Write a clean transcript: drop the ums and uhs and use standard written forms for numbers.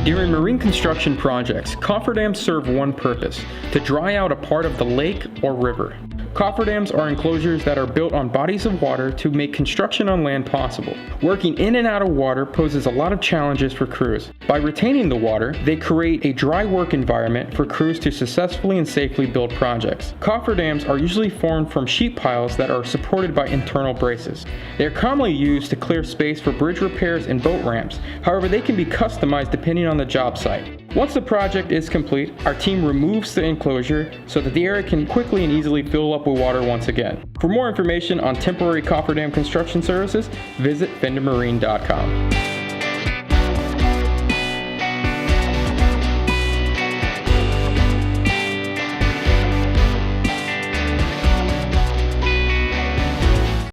During marine construction projects, cofferdams serve one purpose: to dry out a part of the lake or river. Cofferdams are enclosures that are built on bodies of water to make construction on land possible. Working in and out of water poses a lot of challenges for crews. By retaining the water, they create a dry work environment for crews to successfully and safely build projects. Cofferdams are usually formed from sheet piles that are supported by internal braces. They are commonly used to clear space for bridge repairs and boat ramps. However, they can be customized depending on the job site. Once the project is complete, our team removes the enclosure so that the area can quickly and easily fill up with water once again. For more information on temporary cofferdam construction services, visit fendermarine.com.